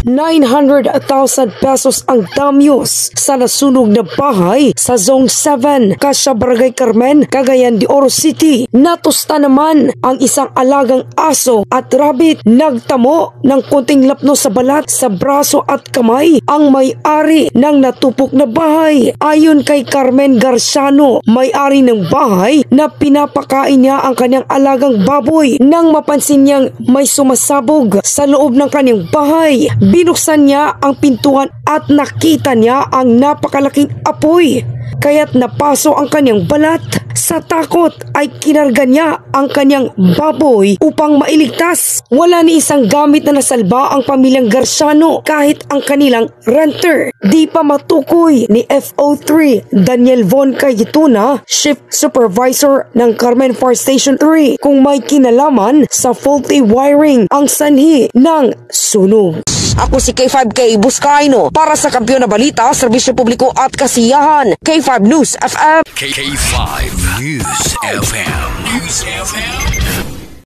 900,000 pesos ang damyos sa nasunog na bahay sa Zone 7, Kasya Barangay Carmen, Cagayan de Oro City. Natusta naman ang isang alagang aso at rabbit. Nagtamo ng konting lapno sa balat, sa braso at kamay ang may-ari ng natupok na bahay. Ayon kay Carmen Garciano, may-ari ng bahay, na pinapakain niya ang kanyang alagang baboy nang mapansin niyang may sumasabog sa loob ng kanyang bahay. Binuksan niya ang pintuan at nakita niya ang napakalaking apoy, kaya't napaso ang kanyang balat. Sa takot ay kinarga niya ang kanyang baboy upang mailigtas. Wala ni isang gamit na nasalba ang pamilyang Garciano, kahit ang kanilang renter. Di pa matukoy ni FO3 Daniel Von Cayetuna, Shift Supervisor ng Carmen Fire Station 3, kung may kinalaman sa faulty wiring ang sanhi ng sunog. Ako si K5K Buscaino para sa Kampiyon na Balita, Serbisyo Publiko at Kasiyahan. K5 News FM. K5 News FM.